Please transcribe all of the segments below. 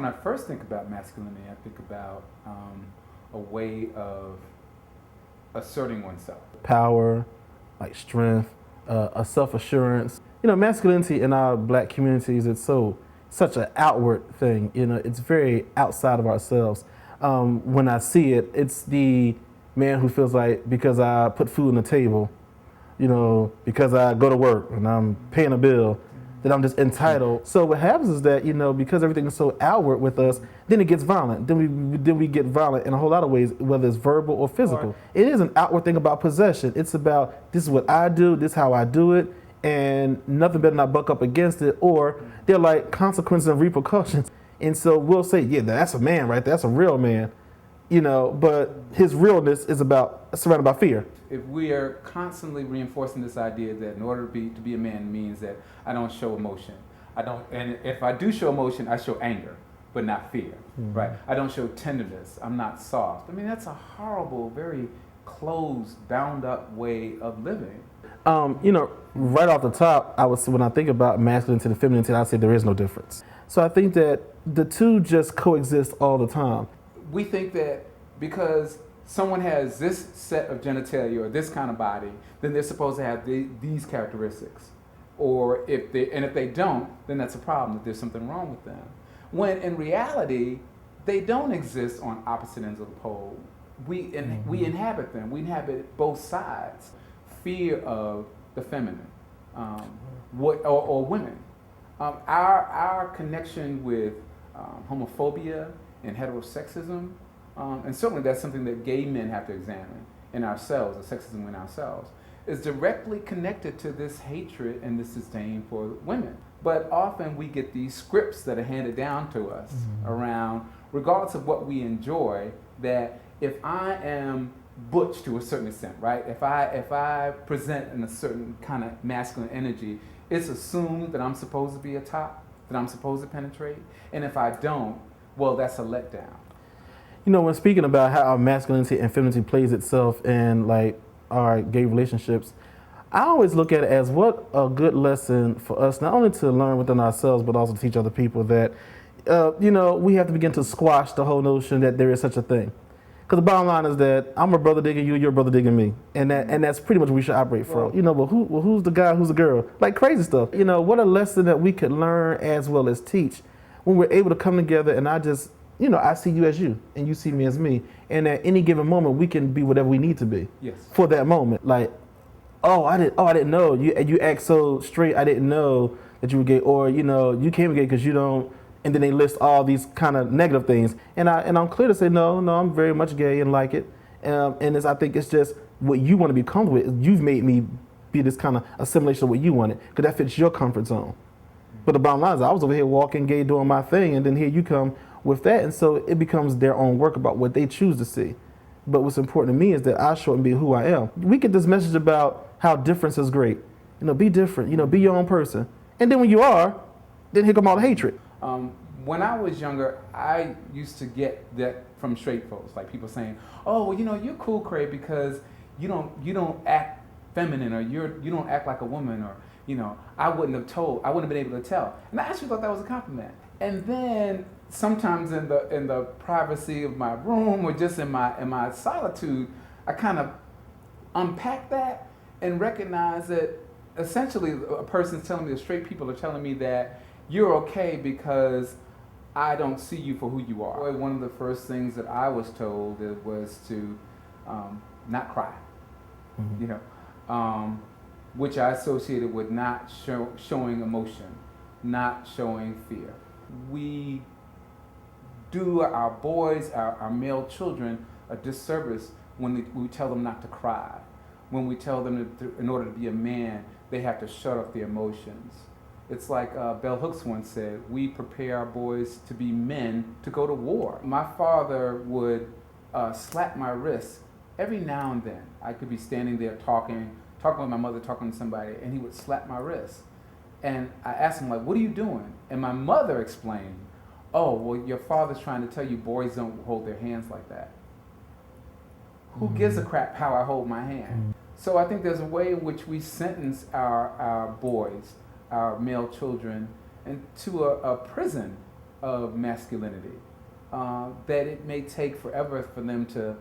when I first think about masculinity, I think about a way of asserting oneself. Power, like strength, a self-assurance. Masculinity in our black communities, it's such an outward thing. It's very outside of ourselves. When I see it, it's the man who feels like because I put food on the table, because I go to work and I'm paying a bill, that I'm just entitled. So what happens is that, because everything is so outward with us, then it gets violent. Then we get violent in a whole lot of ways, whether it's verbal or physical. It is an outward thing about possession. It's about, this is what I do, this is how I do it, and nothing better not buck up against it, or they're like consequences and repercussions. And so we'll say, yeah, that's a man right there, that's a real man, but his realness is surrounded by fear. If we are constantly reinforcing this idea that in order to be a man means that I don't show emotion, and if I do show emotion, I show anger, but not fear, right? I don't show tenderness, I'm not soft. I mean, that's a horrible, very closed, bound up way of living. Right off the top, when I think about masculinity and femininity, I say there is no difference. So I think that the two just coexist all the time. We think that because someone has this set of genitalia or this kind of body, then they're supposed to have these characteristics. Or if they don't, then that's a problem, that there's something wrong with them. When in reality, they don't exist on opposite ends of the pole. We inhabit them. We inhabit both sides. Fear of the feminine, or women. Our connection with homophobia and heterosexism, and certainly that's something that gay men have to examine in ourselves, the sexism in ourselves, is directly connected to this hatred and this disdain for women. But often we get these scripts that are handed down to us around, regardless of what we enjoy, that if I am butch to a certain extent, right? If I present in a certain kind of masculine energy, it's assumed that I'm supposed to be a top, that I'm supposed to penetrate, and if I don't, well, that's a letdown. When speaking about how our masculinity and femininity plays itself in like our gay relationships, I always look at it as what a good lesson for us, not only to learn within ourselves, but also to teach other people that, we have to begin to squash the whole notion that there is such a thing. Because the bottom line is that I'm a brother digging you, you're a brother digging me. And that's pretty much what we should operate from. But who's the guy, who's the girl? Like crazy stuff. What a lesson that we could learn as well as teach when we're able to come together and I see you as you and you see me as me. And at any given moment, we can be whatever we need to be. Yes. For that moment. Like, I didn't know. You act so straight, I didn't know that you were gay. Or, you came gay because you don't. And then they list all these kind of negative things. And I'm clear to say, no, I'm very much gay and like it. I think it's just what you want to be comfortable with. You've made me be this kind of assimilation of what you wanted, because that fits your comfort zone. But the bottom line is I was over here walking gay, doing my thing, and then here you come with that. And so it becomes their own work about what they choose to see. But what's important to me is that I show and be who I am. We get this message about how difference is great. Be different, be your own person. And then when you are, then here come all the hatred. When I was younger, I used to get that from straight folks, like people saying, "Oh, well, you're cool, Craig, because you don't act feminine, or you don't act like a woman, or I wouldn't have been able to tell." And I actually thought that was a compliment. And then sometimes in the privacy of my room or just in my solitude, I kind of unpack that and recognize that essentially a person's telling me, the straight people are telling me that you're okay because I don't see you for who you are. One of the first things that I was told was to not cry, which I associated with not showing emotion, not showing fear. We do our boys, our male children, a disservice when we tell them not to cry, when we tell them that in order to be a man, they have to shut off their emotions. It's like Bell Hooks once said, we prepare our boys to be men to go to war. My father would slap my wrist every now and then. I could be standing there talking with my mother, talking to somebody, and he would slap my wrist. And I asked him, like, what are you doing? And my mother explained, oh, well, your father's trying to tell you boys don't hold their hands like that. Who gives a crap how I hold my hand? So I think there's a way in which we sentence our boys, our male children, into a prison of masculinity that it may take forever for them to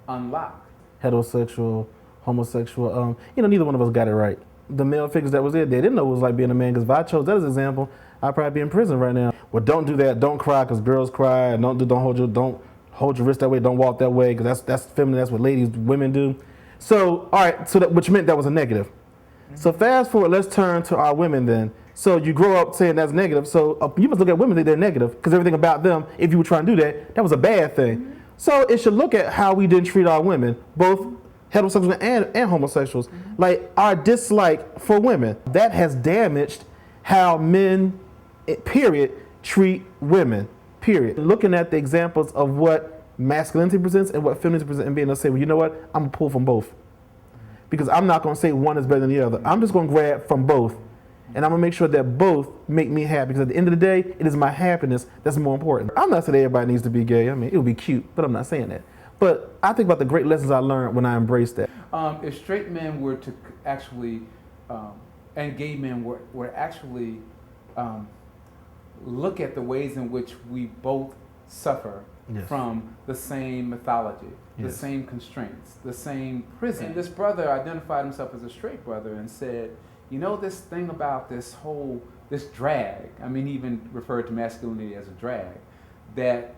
unlock. Heterosexual, homosexual. Neither one of us got it right. The male figures that was there, they didn't know what it was like being a man. Because if I chose that as an example, I'd probably be in prison right now. Well, don't do that. Don't cry because girls cry. Don't hold your wrist that way. Don't walk that way because that's feminine. That's what women do. So, all right. So which meant that was a negative. Mm-hmm. So fast forward. Let's turn to our women then. So you grow up saying that's negative. So you must look at women that they're negative because everything about them, if you were trying to do that, that was a bad thing. Mm-hmm. So it should look at how we didn't treat our women, both heterosexuals and homosexuals. Mm-hmm. Like our dislike for women, that has damaged how men, period, treat women, period. Looking at the examples of what masculinity presents and what femininity presents and being able to say, well, you know what, I'm gonna pull from both. Because I'm not gonna say one is better than the other. I'm just gonna grab from both. And I'm gonna make sure that both make me happy. Because at the end of the day, it is my happiness that's more important. I'm not saying everybody needs to be gay. I mean, it would be cute, but I'm not saying that. But I think about the great lessons I learned when I embraced that. If straight men were to actually, and gay men were actually look at the ways in which we both suffer yes. from the same mythology, yes. the same constraints, the same prison. And this brother identified himself as a straight brother and said, you know, this thing about this drag, I mean, he even referred to masculinity as a drag, that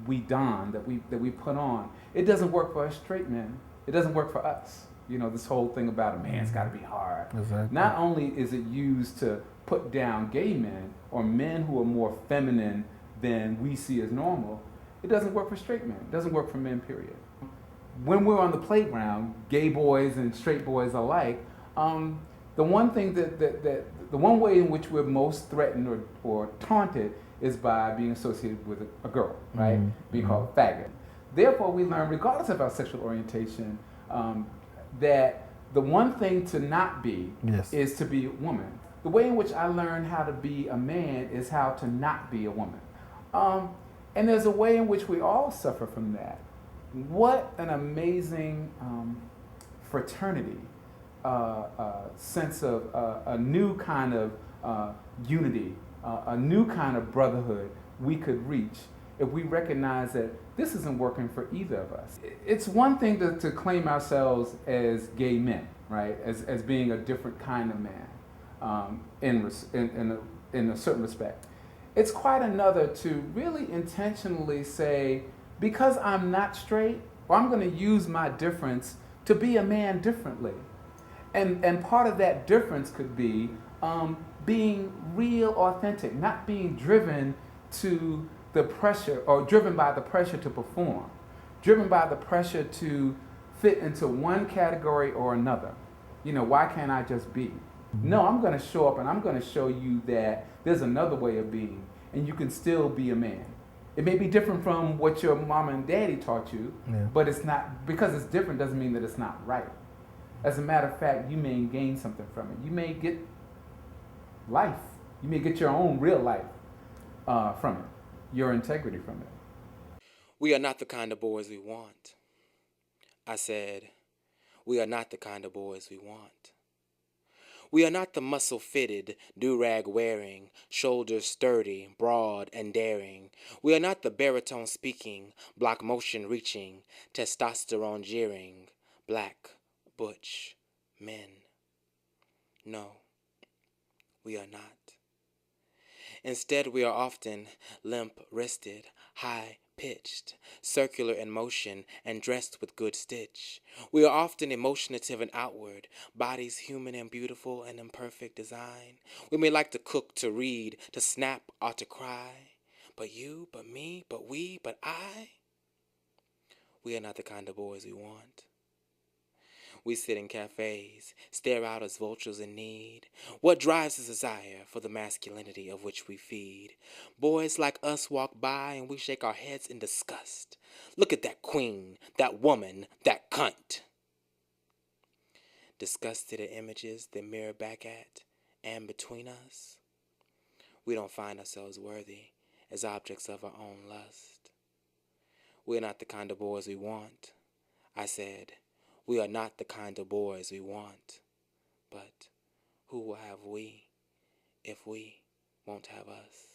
we don, that we put on. It doesn't work for us straight men. It doesn't work for us. You know, this whole thing about a man's got to be hard. Exactly. Not only is it used to put down gay men or men who are more feminine than we see as normal, it doesn't work for straight men. It doesn't work for men, period. When we're on the playground, gay boys and straight boys alike, the one thing the one way in which we're most threatened or taunted is by being associated with a girl, right? Mm-hmm. Being called a faggot. Therefore, we learn, regardless of our sexual orientation, that the one thing to not be yes. is to be a woman. The way in which I learned how to be a man is how to not be a woman. And there's a way in which we all suffer from that. What an amazing fraternity, sense of a new kind of unity, a new kind of brotherhood we could reach if we recognize that this isn't working for either of us. It's one thing to claim ourselves as gay men, right? As being a different kind of man in a certain respect. It's quite another to really intentionally say, because I'm not straight, or I'm going to use my difference to be a man differently. And part of that difference could be being real, authentic, not being driven to the pressure, or driven by the pressure to perform, driven by the pressure to fit into one category or another. You know, why can't I just be? No, I'm going to show up and I'm going to show you that there's another way of being, and you can still be a man. It may be different from what your mama and daddy taught you, yeah. but it's not, because it's different doesn't mean that it's not right. As a matter of fact, you may gain something from it. You may get life. You may get your own real life from it, your integrity from it. We are not the kind of boys we want. I said, we are not the kind of boys we want. We are not the muscle-fitted, do-rag-wearing, shoulders sturdy, broad, and daring. We are not the baritone-speaking, block-motion-reaching, testosterone-jeering, black, butch men. No, we are not. Instead, we are often limp-wristed, high-pitched, circular in motion, and dressed with good stitch. We are often emotionative and outward, bodies human and beautiful and imperfect design. We may like to cook, to read, to snap, or to cry. But you, but me, but we, but I, we are not the kind of boys we want. We sit in cafes, stare out as vultures in need. What drives the desire for the masculinity of which we feed? Boys like us walk by and we shake our heads in disgust. Look at that queen, that woman, that cunt. Disgusted at images that mirror back at and between us, we don't find ourselves worthy as objects of our own lust. We're not the kind of boys we want. I said, we are not the kind of boys we want, but who will have we if we won't have us?